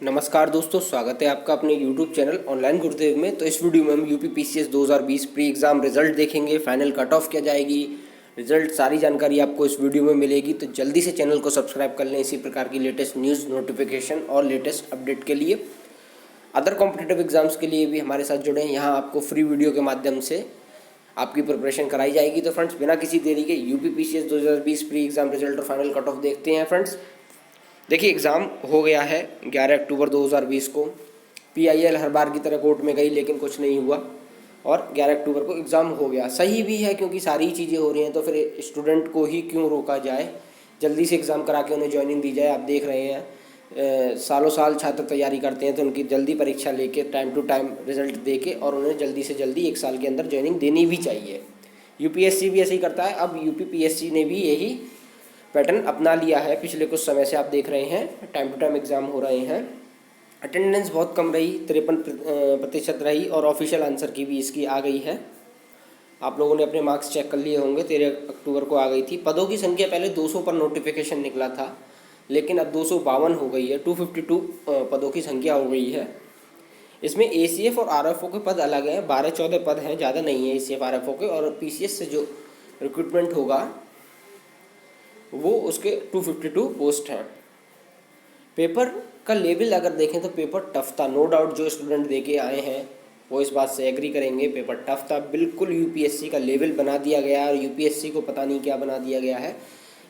नमस्कार दोस्तों, स्वागत है आपका अपने YouTube चैनल ऑनलाइन गुरुदेव में। तो इस वीडियो में हम UP PCS 2020 pre exam result देखेंगे। फाइनल कट ऑफ क्या जाएगी, रिजल्ट सारी जानकारी आपको इस वीडियो में मिलेगी। तो जल्दी से चैनल को सब्सक्राइब कर लें इसी प्रकार की लेटेस्ट न्यूज़ नोटिफिकेशन और लेटेस्ट अपडेट के लिए। अदर कॉम्पिटिटिव एग्जाम्स के लिए भी हमारे साथ जुड़े हैं। यहाँ आपको फ्री वीडियो के माध्यम से आपकी प्रिपरेशन कराई जाएगी। तो फ्रेंड्स, बिना किसी देरी के UP PCS 2020 pre exam result और फाइनल कट ऑफ देखते हैं। फ्रेंड्स देखिए, एग्ज़ाम हो गया है 11 अक्टूबर 2020 को। पीआईएल हर बार की तरह कोर्ट में गई लेकिन कुछ नहीं हुआ और 11 अक्टूबर को एग्ज़ाम हो गया। सही भी है क्योंकि सारी चीज़ें हो रही हैं, तो फिर स्टूडेंट को ही क्यों रोका जाए, जल्दी से एग्ज़ाम करा के उन्हें ज्वाइनिंग दी जाए। आप देख रहे हैं सालों साल छात्र तैयारी करते हैं, तो उनकी जल्दी परीक्षा लेके टाइम टू टाइम रिजल्ट दे के और उन्हें जल्दी से जल्दी 1 साल के अंदर ज्वाइनिंग देनी भी चाहिए। यूपीएससी भी ऐसे ही करता है। अब यूपीपीएससी ने भी यही पैटर्न अपना लिया है। पिछले कुछ समय से आप देख रहे हैं टाइम टू टाइम एग्ज़ाम हो रहे हैं। अटेंडेंस बहुत कम रही, 53% रही और ऑफिशियल आंसर की भी इसकी आ गई है। आप लोगों ने अपने मार्क्स चेक कर लिए होंगे, 13 अक्टूबर को आ गई थी। पदों की संख्या पहले 200 पर नोटिफिकेशन निकला था, लेकिन अब 252 हो गई है। 252 पदों की संख्या हो गई है। इसमें एसीएफ और आरएफओ के पद अलग हैं, 12-14 पद हैं, ज़्यादा नहीं है एसीएफ आरएफओ के। और पीसीएस से जो रिक्रूटमेंट होगा वो उसके 252 पोस्ट हैं। पेपर का लेवल अगर देखें तो पेपर टफ था, नो डाउट। जो स्टूडेंट दे के आए हैं वो इस बात से एग्री करेंगे, पेपर टफ था। बिल्कुल यूपीएससी का लेवल बना दिया गया है और यूपीएससी को पता नहीं क्या बना दिया गया है।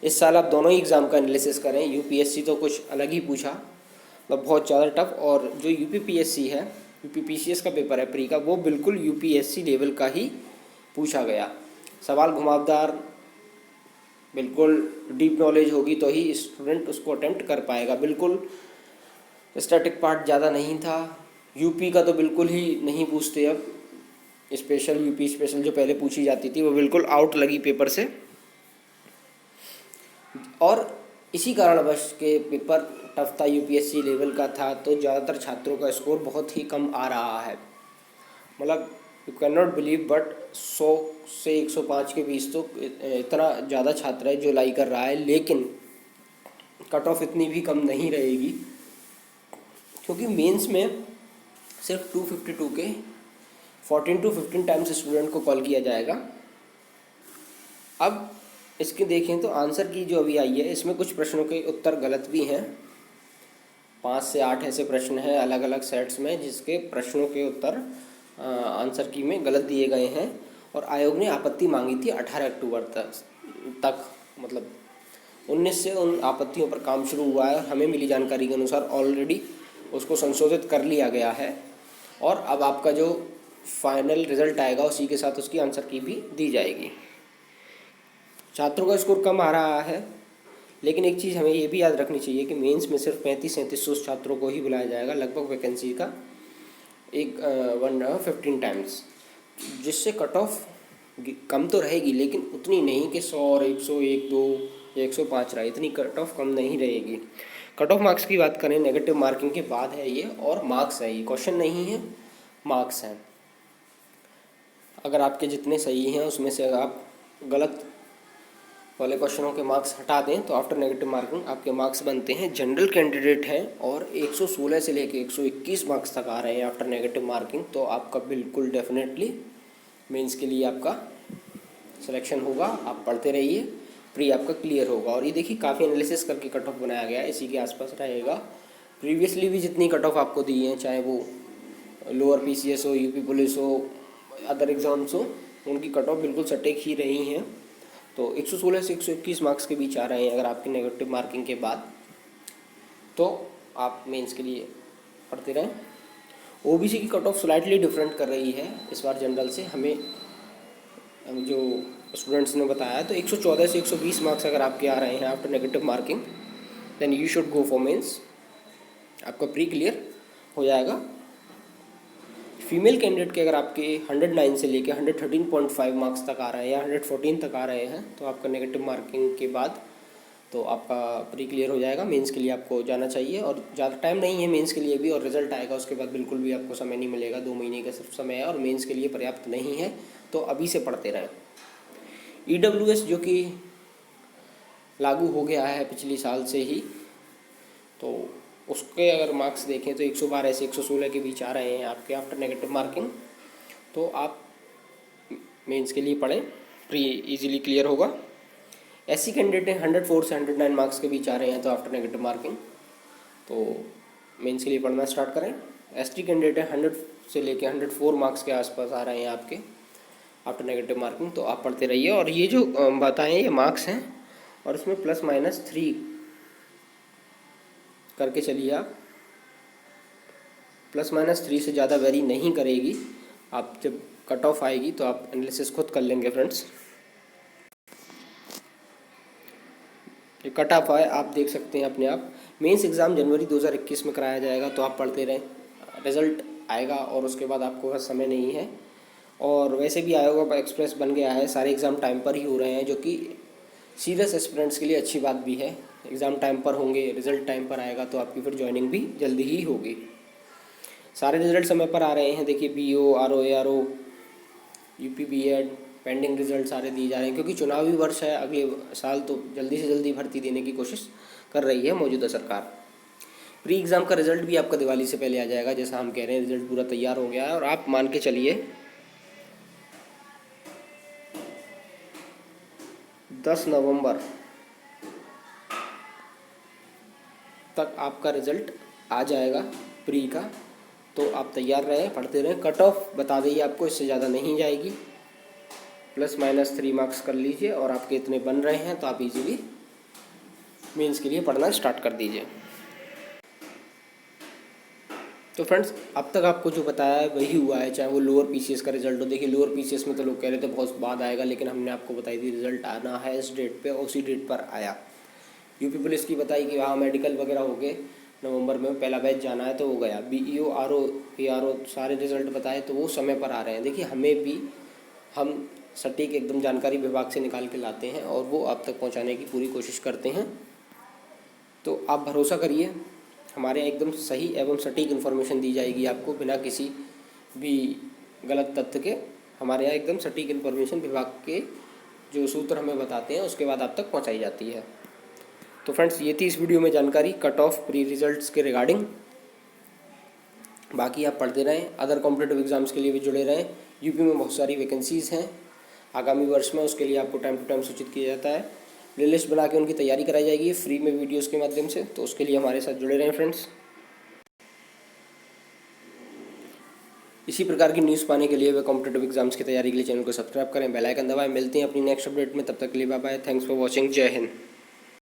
इस साल आप दोनों ही एग्ज़ाम का एनालिसिस करें, यूपीएससी तो कुछ अलग ही पूछा, मतलब बहुत ज़्यादा टफ। और जो यूपीपीएससी है, यूपीपीसीएस का पेपर है प्री का, वो बिल्कुल यूपीएससी लेवल का ही पूछा गया। सवाल घुमावदार, बिल्कुल डीप नॉलेज होगी तो ही स्टूडेंट उसको अटेम्प्ट कर पाएगा। बिल्कुल स्टैटिक पार्ट ज़्यादा नहीं था। यूपी का तो बिल्कुल ही नहीं पूछते अब। स्पेशल यूपी स्पेशल जो पहले पूछी जाती थी वो बिल्कुल आउट लगी पेपर से। और इसी कारणवश के पेपर टफ था, यूपीएससी लेवल का था, तो ज़्यादातर छात्रों का स्कोर बहुत ही कम आ रहा है। मतलब you can not believe, but 100 से 105 के बीच तो इतना ज़्यादा छात्र है जो लाई कर रहा है। लेकिन कट ऑफ इतनी भी कम नहीं रहेगी क्योंकि मेंस में सिर्फ 252 के 14 to 15 टाइम्स स्टूडेंट को कॉल किया जाएगा। अब इसके देखें तो आंसर की जो अभी आई है, इसमें कुछ प्रश्नों के उत्तर गलत भी हैं। 5 से 8 ऐसे प्रश्न हैं अलग अलग सेट्स में जिसके प्रश्नों के उत्तर आंसर की में गलत दिए गए हैं। और आयोग ने आपत्ति मांगी थी 18 अक्टूबर तक, मतलब 19 से उन आपत्तियों पर काम शुरू हुआ है और हमें मिली जानकारी के अनुसार ऑलरेडी उसको संशोधित कर लिया गया है। और अब आपका जो फाइनल रिजल्ट आएगा उसी के साथ उसकी आंसर की भी दी जाएगी। छात्रों का स्कोर कम आ रहा है, लेकिन एक चीज़ हमें ये भी याद रखनी चाहिए कि मेंस में सिर्फ 3500-3700 छात्रों को ही बुलाया जाएगा, लगभग वैकेंसी का 15 टाइम्स, जिससे कट ऑफ कम तो रहेगी लेकिन उतनी नहीं कि 100 और 100, 1, 2 या 105 रहा। इतनी कट ऑफ कम नहीं रहेगी। कट ऑफ मार्क्स की बात करें, नेगेटिव मार्किंग के बाद है ये, और मार्क्स है ये, क्वेश्चन नहीं है, मार्क्स हैं। अगर आपके जितने सही हैं उसमें से अगर आप गलत वाले क्वेश्चनों के मार्क्स हटा दें तो आफ्टर नेगेटिव मार्किंग आपके मार्क्स बनते हैं। जनरल कैंडिडेट हैं और 116 से लेके 121 मार्क्स तक आ रहे हैं आफ्टर नेगेटिव मार्किंग, तो आपका बिल्कुल डेफिनेटली मेंस के लिए आपका सिलेक्शन होगा। आप पढ़ते रहिए, प्री आपका क्लियर होगा। और ये देखिए काफ़ी एनालिसिस करके कट ऑफ बनाया गया है, इसी के आसपास रहेगा। प्रीवियसली भी जितनी कट ऑफ आपको दी हैं, चाहे वो लोअर पीसीएस हो, यूपी पुलिस हो, अदर एग्ज़ाम्स हो, उनकी कट ऑफ बिल्कुल सटीक ही रही हैं। तो 116 से 121 मार्क्स के बीच आ रहे हैं अगर आपकी नेगेटिव मार्किंग के बाद, तो आप मेंस के लिए पढ़ते रहें। ओबीसी की कट ऑफ स्लाइटली डिफरेंट कर रही है इस बार जनरल से, हमें जो स्टूडेंट्स ने बताया। तो 114 से 120 मार्क्स अगर आपके आ रहे हैं after negative marking, then you should go for mains, आपका प्री क्लियर हो जाएगा। फीमेल कैंडिडेट के अगर आपके 109 से लेके 113.5 मार्क्स तक आ रहे हैं या 114 तक आ रहे हैं, तो आपका नेगेटिव मार्किंग के बाद तो आपका प्री क्लियर हो जाएगा। मेंस के लिए आपको जाना चाहिए और ज़्यादा टाइम नहीं है मेंस के लिए भी, और रिजल्ट आएगा उसके बाद बिल्कुल भी आपको समय नहीं मिलेगा। 2 महीने का सिर्फ समय है और मेंस के लिए पर्याप्त नहीं है, तो अभी से पढ़ते रहें। ईडब्ल्यूएस जो कि लागू हो गया है पिछले साल से ही, तो उसके अगर मार्क्स देखें तो 112 से 116 के बीच आ रहे हैं आपके आफ्टर नेगेटिव मार्किंग। तो आप मेंस के लिए पढ़ें, प्री इजीली क्लियर होगा। एससी कैंडिडेट 104 से 109 मार्क्स के बीच आ रहे हैं तो आफ्टर नेगेटिव मार्किंग, तो मेंस के लिए पढ़ना स्टार्ट करें। एसटी कैंडिडेट 100 से लेके 104 मार्क्स के आसपास आ रहे हैं आपके आफ्टर नेगेटिव मार्किंग, तो आप पढ़ते रहिए। और ये जो बताएं ये मार्क्स हैं और इसमें +-3 करके चलिए आप। +-3 से ज़्यादा वेरी नहीं करेगी। आप जब कट ऑफ आएगी तो आप एनालिसिस खुद कर लेंगे फ्रेंड्स। ये कट ऑफ आए आप देख सकते हैं अपने आप। मेंस एग्ज़ाम जनवरी 2021 में कराया जाएगा, तो आप पढ़ते रहें, रिज़ल्ट आएगा और उसके बाद आपको बस समय नहीं है। और वैसे भी आयोगा एक्सप्रेस बन गया है, सारे एग्ज़ाम टाइम पर ही हो रहे हैं, जो कि सीरियस एस्पिरेंट्स के लिए अच्छी बात भी है। एग्ज़ाम टाइम पर होंगे, रिज़ल्ट टाइम पर आएगा तो आपकी फिर ज्वाइनिंग भी जल्दी ही होगी। सारे रिज़ल्ट समय पर आ रहे हैं। देखिए BO, RO, ARO, UP B.Ed pending result सारे दिए जा रहे हैं, क्योंकि चुनावी वर्ष है, अगले साल तो जल्दी से जल्दी भर्ती देने की कोशिश कर रही है मौजूदा सरकार। प्री एग्ज़ाम का रिजल्ट भी आपका दिवाली से पहले आ जाएगा, जैसा हम कह रहे हैं रिजल्ट पूरा तैयार हो गया है। और आप मान के चलिए 10 नवंबर तक आपका रिजल्ट आ जाएगा प्री का, तो आप तैयार रहें, पढ़ते रहें। कट ऑफ बता देंगे आपको, इससे ज़्यादा नहीं जाएगी। +-3 मार्क्स कर लीजिए और आपके इतने बन रहे हैं तो आप इजीली मेंस के लिए पढ़ना स्टार्ट कर दीजिए। तो फ्रेंड्स, अब तक आपको जो बताया है वही हुआ है, चाहे वो लोअर पीसीएस का रिजल्ट हो। देखिए लोअर पीसीएस में तो लोग कह रहे थे बहुत बाद आएगा, लेकिन हमने आपको बताई थी रिजल्ट आना है इस डेट पे, उसी डेट पर आया। यूपी पुलिस की बताई कि वहाँ मेडिकल वगैरह हो गए, नवंबर में पहला बैच जाना है तो वो गया। BEO, RO, ARO सारे रिजल्ट बताए तो वो समय पर आ रहे हैं। देखिए हमें भी, हम सटीक एकदम जानकारी विभाग से निकाल के लाते हैं और वो आप तक पहुंचाने की पूरी कोशिश करते हैं। तो आप भरोसा करिए, हमारे यहाँ एकदम सही एवं सटीक इन्फॉर्मेशन दी जाएगी आपको, बिना किसी भी गलत तथ्य के। हमारे यहाँ एकदम सटीक इन्फॉर्मेशन विभाग के जो सूत्र हमें बताते हैं उसके बाद आप तक पहुँचाई जाती है। तो फ्रेंड्स, ये थी इस वीडियो में जानकारी कट ऑफ प्री रिजल्ट्स के रिगार्डिंग। बाकी आप पढ़ते रहें, अदर कॉम्पिटेटिव एग्जाम्स के लिए भी जुड़े रहें। यूपी में बहुत सारी वैकेंसीज़ हैं आगामी वर्ष में, उसके लिए आपको टाइम टू टाइम सूचित किया जाता है। प्ले लिस्ट बना के उनकी तैयारी कराई जाएगी फ्री में वीडियोस के माध्यम से, तो उसके लिए हमारे साथ जुड़े रहें फ्रेंड्स। इसी प्रकार की न्यूज़ पाने के लिए वे कॉम्पिटेटिव एग्जाम्स की तैयारी के लिए चैनल को सब्सक्राइब करें, बेल आइकन दबाएं। मिलते हैं अपनी नेक्स्ट अपडेट में, तब तक के लिए bye bye. Thanks for watching. जय हिंद।